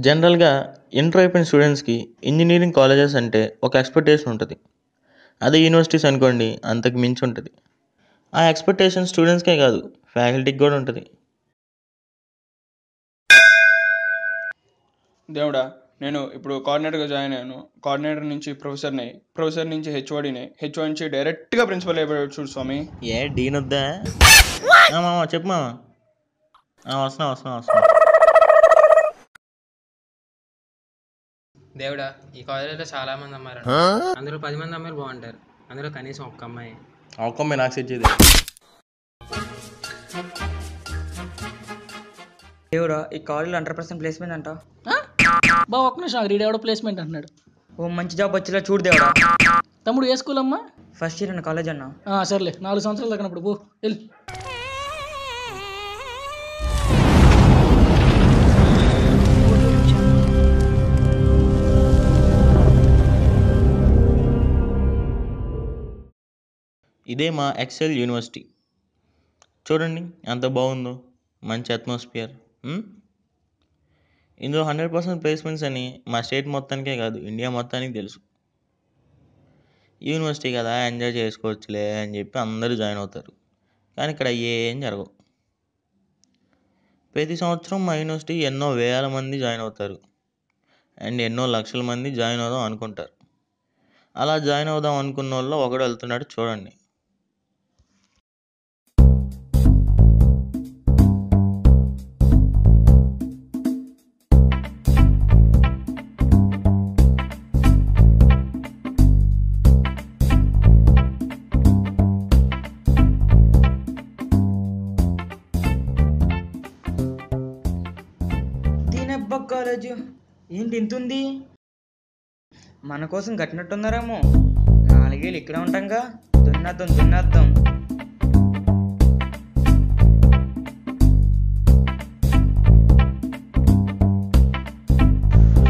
జనరల్‌గా ఇంటర్ అయిపోయిన స్టూడెంట్స్‌కి ఇంజినీరింగ్ కాలేజెస్ అంటే ఒక ఎక్స్‌పెక్టేషన్ ఉంటది. అదే యూనివర్సిటీస్ అనుకోండి అంతకు మించి ఉంటది. ఆ ఎక్స్‌పెక్టేషన్ స్టూడెంట్స్‌కే కాదు ఫ్యాకల్టీకి కూడా ఉంటది. దేవుడా! నేను ఇప్పుడు కోఆర్డినేటర్‌గా జాయిన్ అయ్యాను. కోఆర్డినేటర్ నుంచి ప్రొఫెసర్‌ని, ప్రొఫెసర్ నుంచి హెచ్ఓడిని, హెచ్ఓడి నుంచి డైరెక్ట్‌గా ప్రిన్సిపల్ అయిపోయాడు చూడు స్వామి. ఏ డీన్ వద్దా? మామ చెప్పు మామ. వస్తున్నా. దేవుడా, ఈ కాలేజీలో చాలా మంది అమ్మాయిలు అందులో 10 మంది అమ్మాయిలు బాగుంటారు. అందులో కనీసం ఒక్క అమ్మాయి. ఒక్కమ్మే నాకు సెట్ చేయదు. దేవుడా, ఈ కాలేజీలో 100% ప్లేస్మెంట్ అంట. బావ ఒక్క నిమిషం రీడెవడో ప్లేస్మెంట్ అంటున్నాడు. ఓ మంచి జాబ్ వచ్చేలా చూడు దేవుడా. తమ్ముడు ఏ స్కూల్ అమ్మా? ఫస్ట్ ఇయర్ అన్న కాలేజ్ అన్న. సర్లే 4 సంవత్సరాలు తగినప్పుడు పో వెళ్ళి. ఇదే మా ఎక్సెల్ యూనివర్సిటీ. చూడండి ఎంత బాగుందో, మంచి అట్మాస్ఫియర్. ఇందులో 100% ప్లేస్మెంట్స్ అని మా స్టేట్ మొత్తానికే కాదు ఇండియా మొత్తానికి తెలుసు. యూనివర్సిటీ కదా ఎంజాయ్ చేసుకోవచ్చులే అని చెప్పి అందరూ జాయిన్ అవుతారు. కానీ ఇక్కడ ఏం జరగవు. ప్రతి సంవత్సరం మా యూనివర్సిటీ ఎన్నో వేల మంది జాయిన్ అవుతారు అండ్ ఎన్నో లక్షల మంది జాయిన్ అవుదాం అనుకుంటారు. అలా జాయిన్ అవుదాం అనుకున్న వాళ్ళు ఒకడు వెళ్తున్నాడు చూడండి. దీనబ్బ కాలేజ్ ఏంటి ఇంతుంది? మన కోసం కట్టినట్టున్నారేమో. 4 ఏళ్ళు ఇక్కడే ఉంటాంగా. దున్నేద్దాం.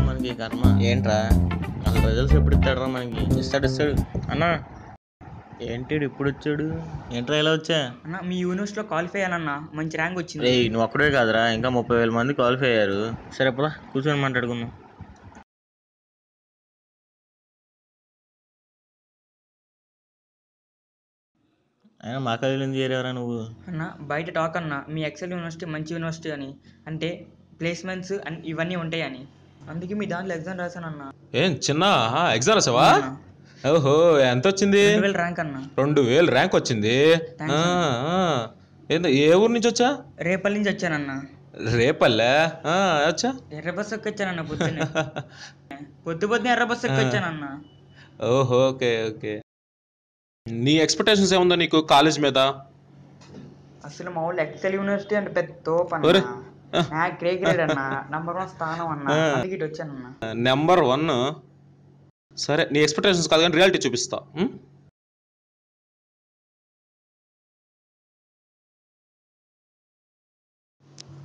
మనకి కర్మ ఏంట్రా, అసలు రిజల్ట్స్ ఎప్పుడు ఇస్తాడరా మనకి? ఇస్తాడు అన్నా. ఏంటి ఇప్పుడు వచ్చాడు? ఏంట్రా ఇలా వచ్చా? అన్న, మీ యూనివర్సిటీలో క్వాలిఫై అయ్యానన్న, మంచి ర్యాంక్ వచ్చింది. రే నువ్వు ఒక్కడే కాదురా, ఇంకా 30,000 మంది క్వాలిఫై అయ్యారు. సరే పదా కూర్చొని మాట్లాడుకుందాం. అయినా మా కాలేజీలో ఎందుకు చేరేవరా నువ్వు? అన్న, బయట టాక్ అన్న మీ ఎక్సెల్ యూనివర్సిటీ మంచి యూనివర్సిటీ అని, అంటే ప్లేస్మెంట్స్ అండ్ ఇవన్నీ ఉంటాయని. అందుకే మీ దాంట్లో ఎగ్జామ్ రాశానన్న. ఏం చిన్న ఎగ్జామ్ రాసావా? ఓహో, ఎంత వచ్చింది? 2000 ర్యాంక్ అన్న. 2000 ర్యాంక్ వచ్చింది. ఏ ఊరు నుంచి వచ్చా? రేపల్లి నుంచి వచ్చానన్న. రేపల్లె వచ్చా? ఎర్ర బస్సు ఎక్కొచ్చానన్న పొద్దున్నే ఎర్ర బస్సు ఎక్కొచ్చానన్న. ఓహో, ఓకే. నీ ఎక్స్పెక్టేషన్స్ ఏముందా నీకు కాలేజ్ మీద? అసలు మా వాళ్ళు ఎక్సెల్ యూనివర్సిటీ అంటే పెద్ద తోపు అన్న. గ్రేడ్ అన్న, నంబర్ 1 స్థానం అన్న. అందుకే ఇటు వచ్చానన్న. నెంబర్ 1. సరే, నీ ఎక్స్పెక్టేషన్స్ కాదు కానీ రియాలిటీ చూపిస్తా.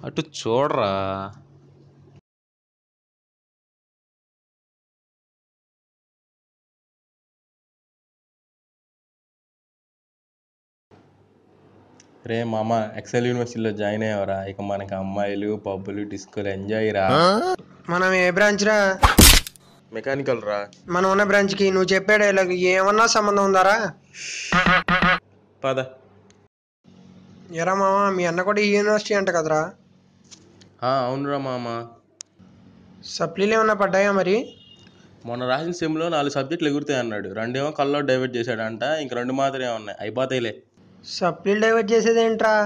అటు చూడరా. రే మామ, ఎక్సెల్ యూనివర్సిటీలో జాయిన్ అయ్యావరా, ఇక మనకి అమ్మాయిలు పబ్బులు డిస్కోలు ఎంజాయ్ రా. మనం ఏ బ్రాంచ్ రా? మెకానికల్ రా. మనం ఉన్న బ్రాంచ్ కి నువ్వు చెప్పే డైలాగ్ ఏమన్నా సంబంధం ఉందారా? పద. ఎరా మామ, మీ అన్న కూడా ఈ యూనివర్సిటీ అంట కదరా? అవునురా మామ. సప్లీలు ఏమన్నా పడ్డాయా మరి? మొన్న రాసిన సెమ్లో 4 సబ్జెక్టులు ఎగురుతాయి అన్నాడు. 2 ఏమో కల్లో డైవర్ట్ చేశాడంట, ఇంక 2 మాత్రమే ఉన్నాయి, అయిపోతాయిలే. సప్లీలు డైవర్ట్ చేసేది ఏంట్రా?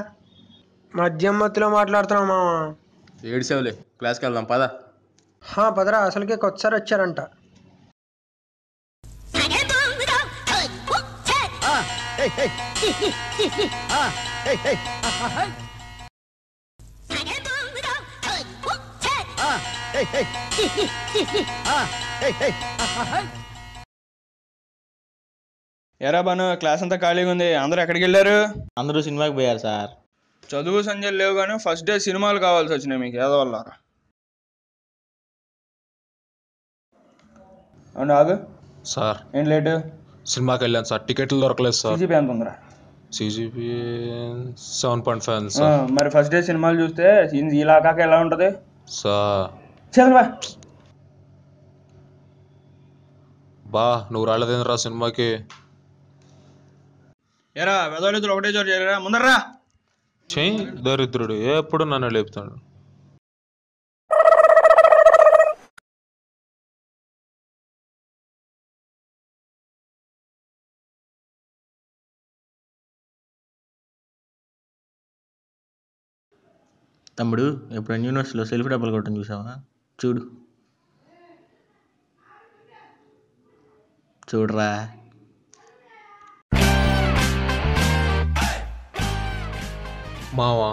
మద్యం మత్తులో మాట్లాడుతున్నావు మామ. ఏడ్చేవులే, క్లాస్కి వెళ్దాం పద. పదరా, అసలుకే కొత్తసారి వచ్చారంట. ఎరా బాను, క్లాస్ అంతా ఖాళీగా ఉంది, అందరూ ఎక్కడికి వెళ్ళారు? అందరూ సినిమాకి పోయారు సార్. చదువు సంజయ్ లేవు కానీ ఫస్ట్ డే సినిమాలు కావాల్సి వచ్చినాయి మీకు ఏదో వల్ల. అవును ఆగు సార్. ఏం లేటు? సినిమాకి వెళ్ళాను సార్, టికెట్లు దొరకలేదు సార్. సిజిపి ఎంత ఉందిరా? CGPA 7.5 sir. మరి ఫస్ట్ డే సినిమాలు చూస్తే ఇలాకాక ఎలా ఉంటుంది సార్? చదవా. బా నువ్వు రాలేదేంద్రా సినిమాకి? ఎరా వెదవలిద్దరు ఒకటే చోటు చేరా, ముందరా. చెయ్యి దరిద్రుడు ఎప్పుడు నన్ను లేపుతాడు. తమ్ముడు ఎప్పుడైనా యూనివర్సిటీలో సెల్ఫ్ డబ్బులు కొట్టడం చూసావా? చూడు చూడరా. మావా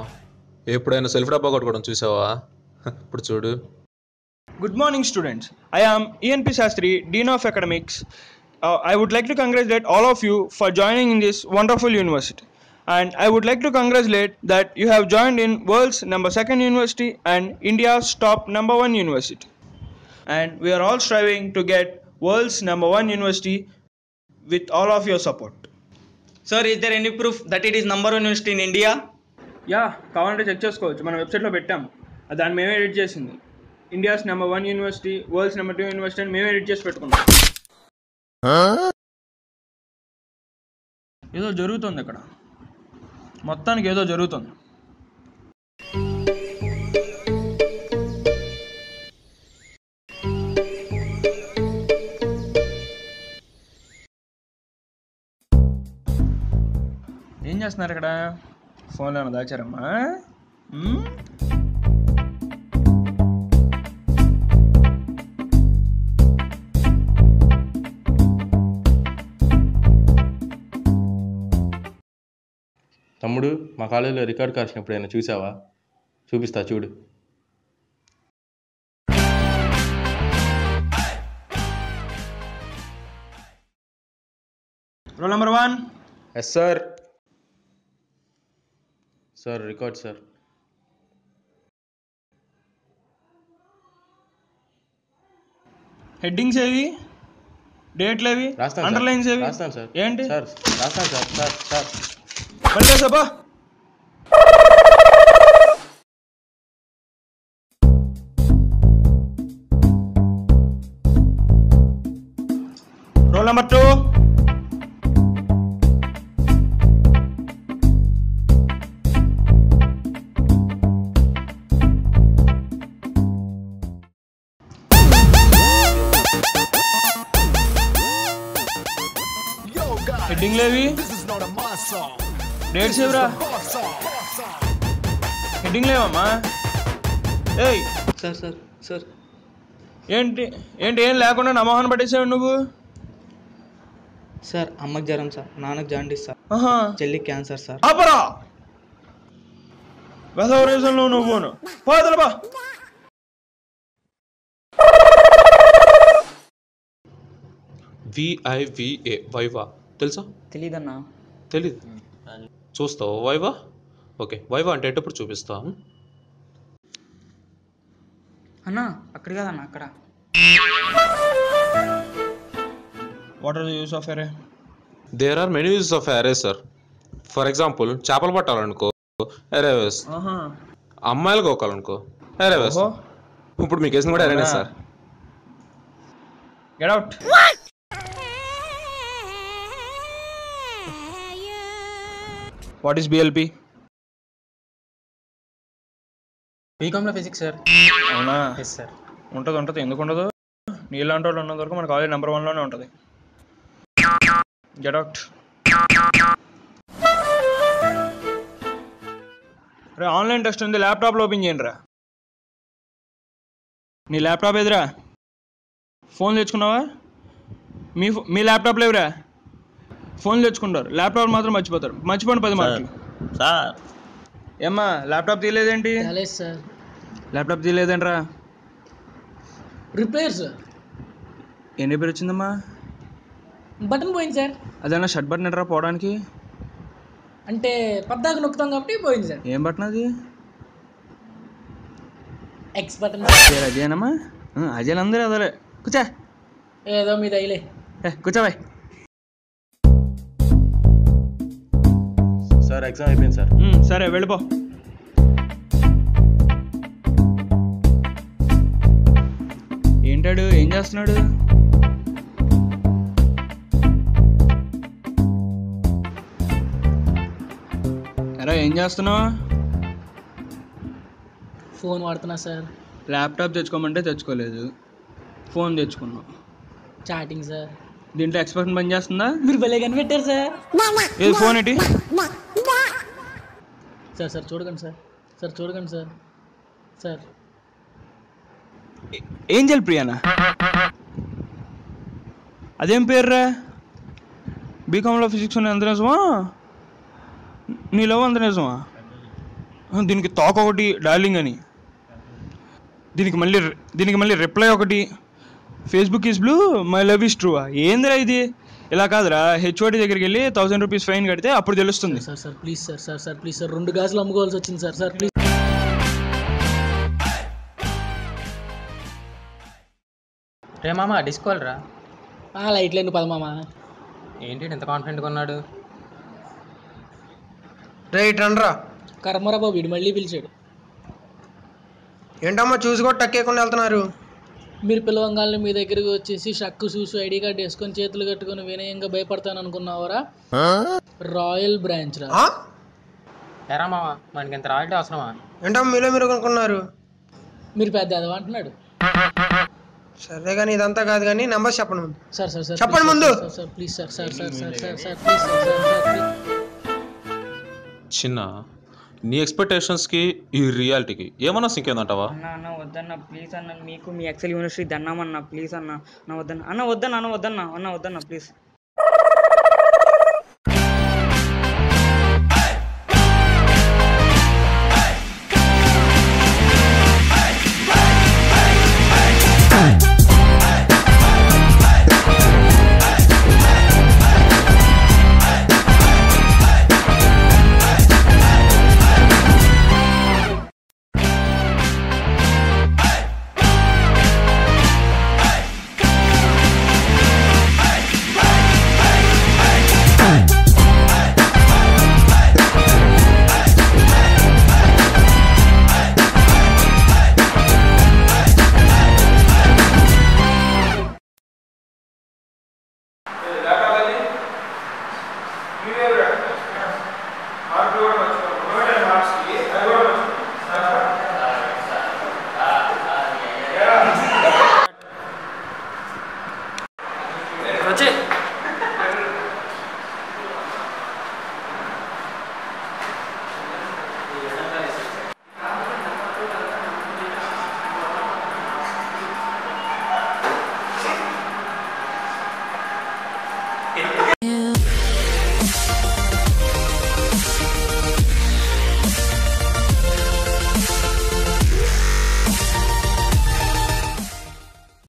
ఎప్పుడైనా సెల్ఫ్ డబ్బా కొట్టుకోవడం చూసావా? ఇప్పుడు చూడు. Good morning, students. I am ENP Sastry, Dean of Academics. I would like to congratulate all of you for joining in this wonderful university. And I would like to congratulate that you have joined in world's #2 university and India's top #1 university. And we are all striving to get world's #1 university with all of your support. Sir, is there any proof that it is #1 university in India? Yeah, కావాలంటే check చేసుకోవచ్చు, మనం వెబ్సైట్లో పెట్టాం. దాన్ని మేమే edit చేసింది. India's #1 university, world's #2 university అని మేమే ఎడిట్ చేసి పెట్టుకున్నాం. ఏదో జరుగుతుంది ఇక్కడ, మొత్తానికి ఏదో జరుగుతుంది. ఏం చేస్తున్నారు ఇక్కడ? ఫోన్లో ఏమైనా దాచారమ్మా? తమ్ముడు మా కాలేజీలో రికార్డ్ కార్డ్స్ ఎప్పుడైనా చూసావా? చూపిస్తా చూడు. Roll number 1. Yes sir. Sir record sir. Headings ఏవి, డేట్లు ఏవి, అండర్లైన్స్ ఏవి? రాస్తాను సార్. ఏంటి సార్ రాస్తాను సార్. సార్ సార్ పలికేసాబా? Roll number 2. హెడ్డింగ్ లేవి, డేట్స్ ఏవిరా? హెడ్డింగ్ లేవమ్మా. ఏయ్ సార్ సార్ సార్ ఏంటి ఏంటి ఏం లేకుండా నమోహన్ పట్టేసావు నువ్వు? సార్ అమ్మకి జ్వరం సార్, నాన్నకి జాండీస్ సార్, ఆహా, చెల్లికి క్యాన్సర్ సార్. ఆపరా వెధవరేజంలో నువ్వును పోదలబా. VIVA వైవా తెలుసా? తెలీదన్నా. తెలీదు. చూస్తావు వైవా? ఓకే, వైవా అంటే ఎప్పుడు చూపిస్తా. అన్నా అక్కడ కాదన్నా, అక్కడ. What are the use of array? There are many uses of array sir. For example చేపలు పట్టాలనుకో అరే వేస్, అమ్మాయిలు గోకాలనుకో అరే వేస్. ఇప్పుడు మీకు వేసిన కూడా అరేనే sir. Get out. What is BLP? బీకామ్లో ఫిజిక్స్ సార్. అవునా? Yes sir. ఉంటుంది, ఎందుకు ఉండదు? నీలాంటి వాళ్ళు ఉన్నంత వరకు మన కాలేజ్ #1లోనే ఉంటుంది. Get out. రే ఆన్లైన్ టెస్ట్ ఉంది, ల్యాప్టాప్లో ఓపెన్ చేయండి రా. నీ ల్యాప్టాప్ ఎదురా? ఫోన్ తెచ్చుకున్నావా? మీ ల్యాప్టాప్ లేవురా? ఫోన్ తెచ్చుకుంటారు, ల్యాప్టాప్ మాత్రం మర్చిపోతారు. మర్చిపోండి 10 మార్కులు. సార్ ఏమ్మా ల్యాప్టాప్ తీయలేదేంటి? సార్ ల్యాప్టాప్ తీయలేదేంట్రా? Repair sir. ఏం రిపేర్ వచ్చిందమ్మా? బటన్ పోయింది సార్. అదేనా షర్ట్ బటన్ ఎట్రా పోవడానికి? అంటే పద్దాకు నొక్కుతాం కాబట్టి పోయింది సార్. ఏం బటన్ అది? X button. అదేనమ్మా? అజయ్ అందరూ అదే. కూర్చా. ఏదో మీద అయిలే. కూర్చోబాయ్. సార్ ఎగ్జామ్ అయిపోయింది సార్. సరే వెళ్ళిపో. ఏంటాడు, ఏం చేస్తున్నాడు? ఎరా ఏం చేస్తున్నావు? ఫోన్ వాడుతున్నా సార్. ల్యాప్టాప్ తెచ్చుకోమంటే తెచ్చుకోలేదు, ఫోన్ తెచ్చుకున్నావు. Chatting sir. దీంట్లో ఎక్స్ప్రెషన్ పని చేస్తుందా? మీరు భలే కనిపెట్టారు సార్. ఏది ఫోన్ ఏంటి? సార్ సార్ చూడకండి సార్, సార్ చూడకండి సార్. సార్ ఏంజల్ ప్రియానా? అదేం పేర్రా? బీకామ్లో ఫిజిక్స్ అని అంత నిజమా? నీ లవ్ అంత నిజమా? దీనికి టాక్ ఒకటి డార్లింగ్ అని, దీనికి మళ్ళీ రిప్లై ఒకటి, Facebook is blue my love is true. ఏందిరా ఇది? ఇలా కాదురా, హెచ్ఓడి దగ్గరికి వెళ్ళి 1000 రూపీస్ ఫైన్ కడితే అప్పుడు తెలుస్తుంది. Sir sir please sir, sir sir please sir, 2 గాజులు అమ్ముకోవాల్సి వచ్చింది సార్. Sir please. రే మామ డిస్కోల్రా. లైట్ లేని పదమామా. ఏంటి ఇంత కాన్ఫిడెంట్గా ఉన్నాడు? రైట్ రండ్రా. కర్మరా బాబు, వీడు మళ్ళీ పిలిచాడు. ఏంటమ్మా చూసి కూడా టక్కేయకుండా వెళ్తున్నారు? మీరు పిలవంగాల్ని మీ దగ్గరికి వచ్చేసి షక్కు చూసు ఐడి కార్డు వేసుకొని చేతులు కట్టుకొని వినయంగా భయపడతాను అనుకున్నావరా? రాయల్ బ్రాంచ్ రా. ఎరా మామ, మనకి ఇంత రాయల్టీ అవసరమా? ఏంటమ్మా మీలో మీరు కొనుక్కున్నారు? మీరు పెద్ద అదవా అంటున్నాడు. సరే కానీ ఇదంతా కాదు కానీ నెంబర్ చెప్పండి ముందు. సార్ సార్ సార్ చెప్పండి ముందు. Sir please sir, sir sir sir sir sir please sir, sir sir please. చిన్న నీ ఎక్స్పెక్టేషన్స్కి ఈ రియాలిటీకి ఏమన్నా సింక్ అయిందంటావా? అన్న వద్దన్న ప్లీజ్ అన్న, మీకు మీ ఎక్సెల్ యూనివర్సిటీ దన్నామన్నా ప్లీజ్ అన్న. వద్దన్న ప్లీజ్.